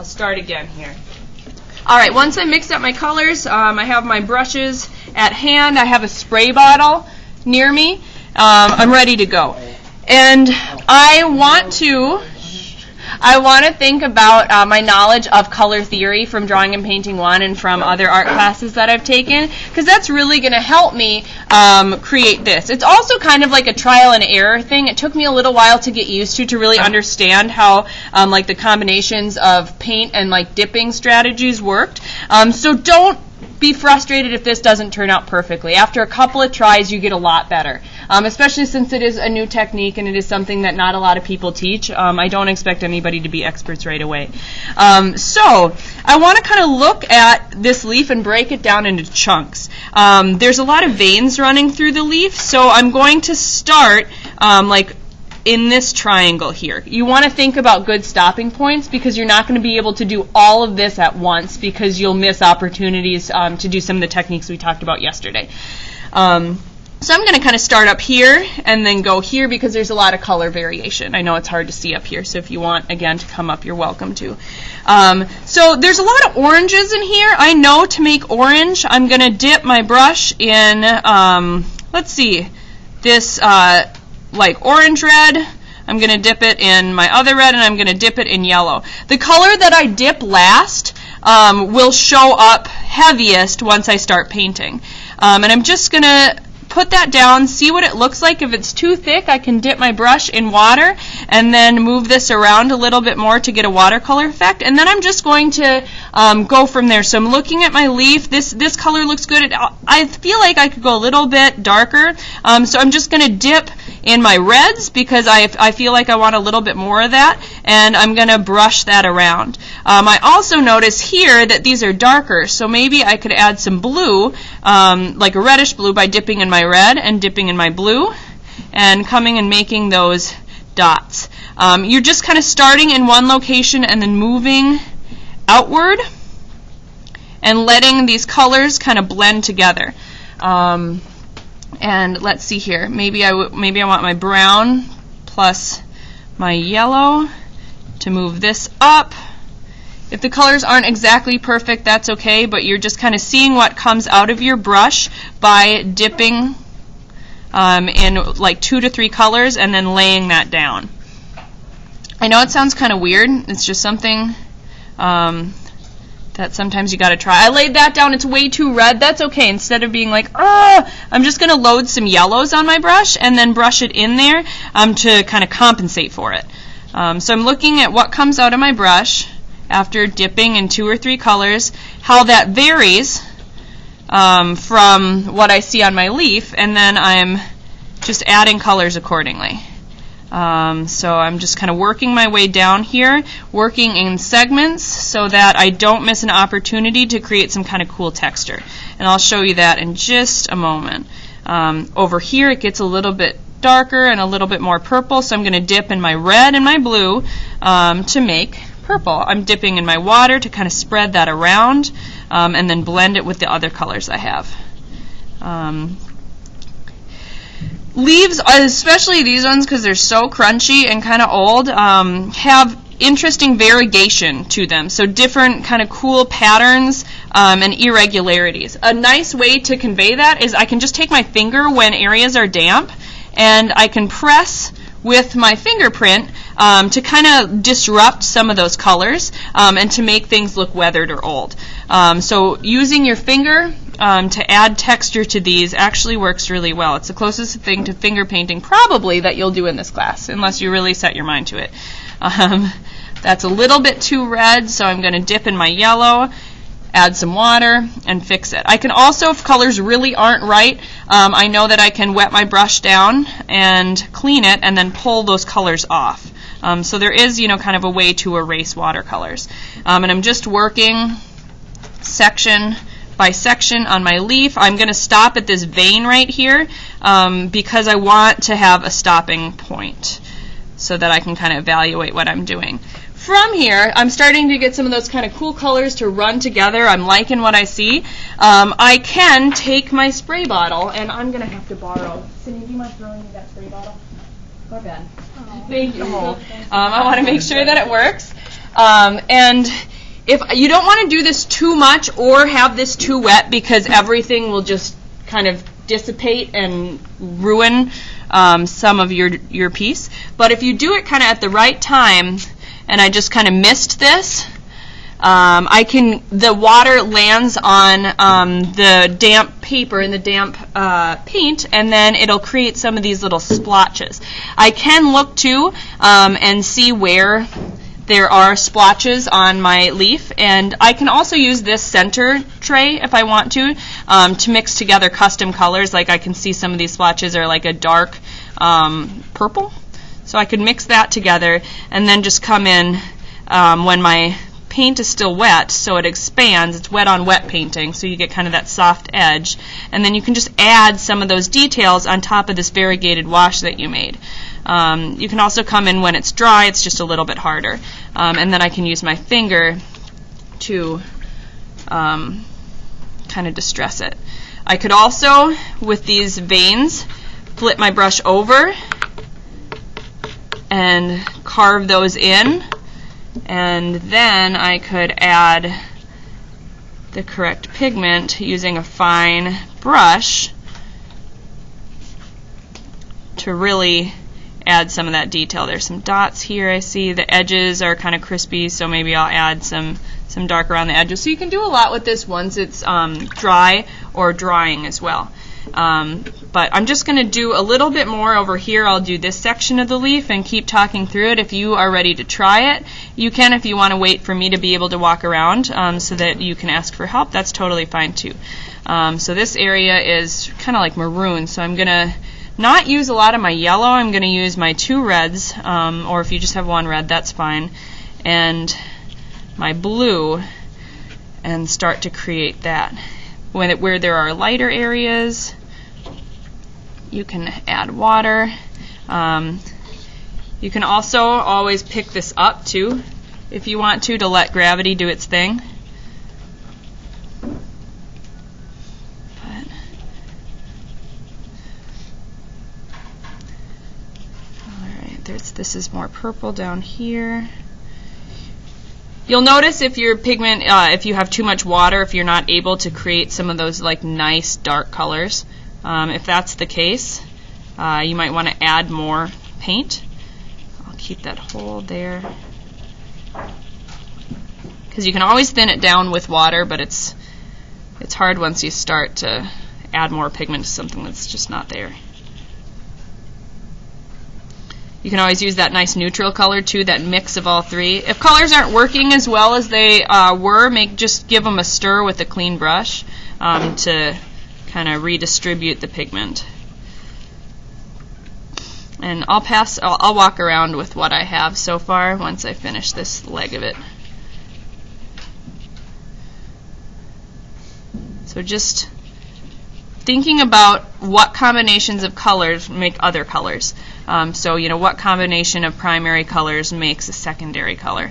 I'll start again here. All right, once I mixed up my colors, I have my brushes at hand. I have a spray bottle near me. I'm ready to go. And I want to think about my knowledge of color theory from Drawing and Painting 1 and from other art classes that I've taken, because that's really going to help me create this. It's also kind of like a trial and error thing. It took me a little while to get used to really understand how like the combinations of paint and like dipping strategies worked. So don't be frustrated if this doesn't turn out perfectly. After a couple of tries, you get a lot better, especially since it is a new technique and it is something that not a lot of people teach. I don't expect anybody to be experts right away. So I want to kind of look at this leaf and break it down into chunks. There's a lot of veins running through the leaf, so I'm going to start like in this triangle here. You want to think about good stopping points, because you're not going to be able to do all of this at once, because you'll miss opportunities to do some of the techniques we talked about yesterday. So I'm going to kind of start up here and then go here, because there's a lot of color variation. I know it's hard to see up here, so if you want, again, to come up, you're welcome to. So there's a lot of oranges in here. I know to make orange, I'm going to dip my brush in, let's see, this like orange red. I'm going to dip it in my other red, and I'm going to dip it in yellow. The color that I dip last will show up heaviest once I start painting. And I'm just going to put that down, see what it looks like. If it's too thick, I can dip my brush in water and then move this around a little bit more to get a watercolor effect. And then I'm just going to go from there. So I'm looking at my leaf. This color looks good. I feel like I could go a little bit darker. So I'm just going to dip in my reds, because I feel like I want a little bit more of that, and I'm going to brush that around. I also notice here that these are darker, so maybe I could add some blue, like a reddish blue, by dipping in my red and dipping in my blue and coming and making those dots. You're just kind of starting in one location and then moving outward and letting these colors kind of blend together. And let's see here. Maybe I want my brown plus my yellow to move this up. If the colors aren't exactly perfect, that's okay, but you're just kind of seeing what comes out of your brush by dipping in like 2 to 3 colors and then laying that down. I know it sounds kind of weird. It's just something that sometimes you got to try. I laid that down. It's way too red. That's okay. Instead of being like, oh, I'm just going to load some yellows on my brush and then brush it in there to kind of compensate for it. So I'm looking at what comes out of my brush after dipping in 2 or 3 colors, how that varies from what I see on my leaf, and then I'm just adding colors accordingly. So I'm just kind of working my way down here, working in segments so that I don't miss an opportunity to create some kind of cool texture. And I'll show you that in just a moment. Over here it gets a little bit darker and a little bit more purple, so I'm going to dip in my red and my blue to make purple. I'm dipping in my water to kind of spread that around and then blend it with the other colors I have. Leaves, especially these ones because they're so crunchy and kind of old, have interesting variegation to them. So different kind of cool patterns and irregularities. A nice way to convey that is I can just take my finger when areas are damp and I can press with my fingerprint to kind of disrupt some of those colors and to make things look weathered or old. So using your finger to add texture to these actually works really well. It's the closest thing to finger painting probably that you'll do in this class, unless you really set your mind to it. That's a little bit too red, so I'm going to dip in my yellow, add some water, and fix it. I can also, if colors really aren't right, I know that I can wet my brush down and clean it and then pull those colors off. So there is, kind of a way to erase watercolors. And I'm just working section by section on my leaf. I'm going to stop at this vein right here because I want to have a stopping point so that I can kind of evaluate what I'm doing. From here, I'm starting to get some of those kind of cool colors to run together. I'm liking what I see. I can take my spray bottle, and I'm going to have to borrow. Cindy, do you mind throwing me that spray bottle? Okay. Thank you. I want to make sure that it works. And If you don't want to do this too much or have this too wet, because everything will just kind of dissipate and ruin some of your piece. But if you do it kind of at the right time, and I just kind of mist this, the water lands on the damp paper and the damp paint, and then it'll create some of these little splotches. I can look too and see where there are splotches on my leaf, and I can also use this center tray if I want to mix together custom colors. Like I can see some of these splotches are like a dark purple, so I could mix that together and then just come in when my paint is still wet, so it expands. It's wet on wet painting, so you get kind of that soft edge, and then you can just add some of those details on top of this variegated wash that you made. You can also come in when it's dry. It's just a little bit harder, and then I can use my finger to kind of distress it. I could also, with these veins, flip my brush over and carve those in, and then I could add the correct pigment using a fine brush to really add some of that detail. There's some dots here. I see the edges are kind of crispy, so maybe I'll add some dark around the edges. So you can do a lot with this once it's dry or drying as well. But I'm just going to do a little bit more over here. I'll do this section of the leaf and keep talking through it. If you are ready to try it, you can. If you want to wait for me to be able to walk around so that you can ask for help, that's totally fine too. So this area is kind of like maroon, so I'm going to not use a lot of my yellow. I'm going to use my 2 reds, or if you just have 1 red, that's fine, and my blue, and start to create that. Where there are lighter areas, you can add water. You can also always pick this up too, if you want to let gravity do its thing. This is more purple down here. You'll notice if your pigment, if you have too much water, if you're not able to create some of those like nice dark colors. If that's the case, you might want to add more paint. I'll keep that hole there, because you can always thin it down with water, but it's hard once you start to add more pigment to something that's just not there. You can always use that nice neutral color too, that mix of all 3. If colors aren't working as well as they were, just give them a stir with a clean brush to kind of redistribute the pigment. And I'll walk around with what I have so far once I finish this leg of it. So just thinking about what combinations of colors make other colors. So, what combination of primary colors makes a secondary color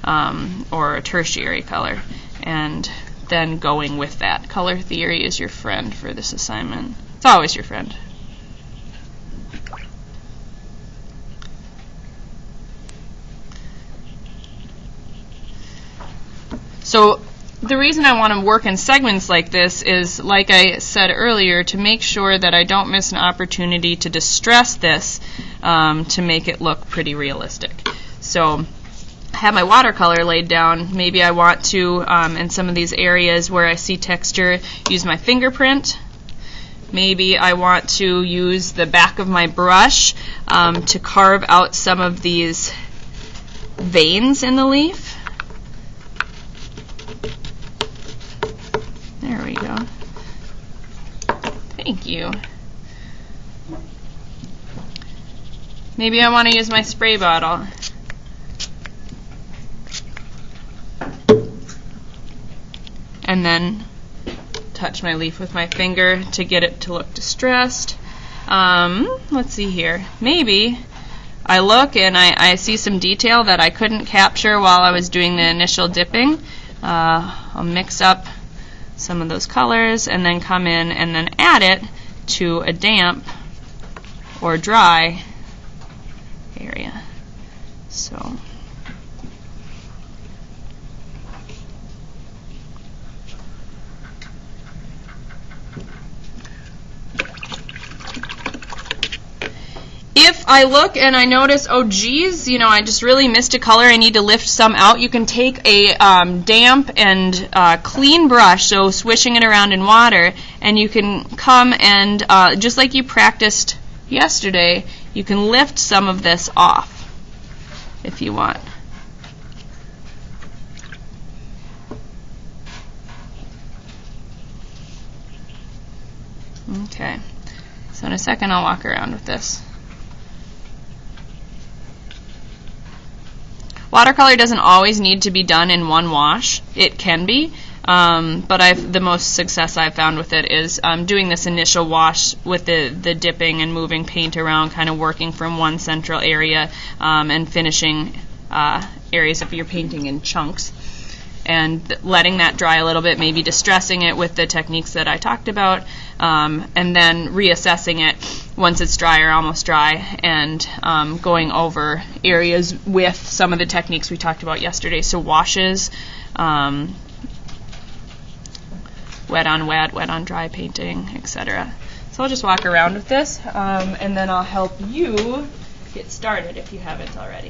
or a tertiary color, and then going with that. Color theory is your friend for this assignment. It's always your friend. So the reason I want to work in segments like this is, like I said earlier, to make sure that I don't miss an opportunity to distress this to make it look pretty realistic. So I have my watercolor laid down. Maybe I want to, in some of these areas where I see texture, use my fingerprint. Maybe I want to use the back of my brush to carve out some of these veins in the leaf. There we go. Thank you. Maybe I want to use my spray bottle. And then touch my leaf with my finger to get it to look distressed. Let's see here. Maybe I look and I see some detail that I couldn't capture while I was doing the initial dipping. I'll mix up some of those colors and then come in and then add it to a damp or dry area. So I look and I notice, oh geez, you know, I just really missed a color, I need to lift some out, you can take a damp and clean brush, so swishing it around in water, and you can come and, just like you practiced yesterday, you can lift some of this off if you want. Okay, so in a second I'll walk around with this. Watercolor doesn't always need to be done in one wash. It can be, but the most success I've found with it is doing this initial wash with the dipping and moving paint around, kind of working from one central area and finishing areas of your painting in chunks. And letting that dry a little bit, maybe distressing it with the techniques that I talked about, and then reassessing it once it's dry or almost dry, and going over areas with some of the techniques we talked about yesterday. So washes, wet on wet, wet on dry painting, etc. So I'll just walk around with this, and then I'll help you get started if you haven't already.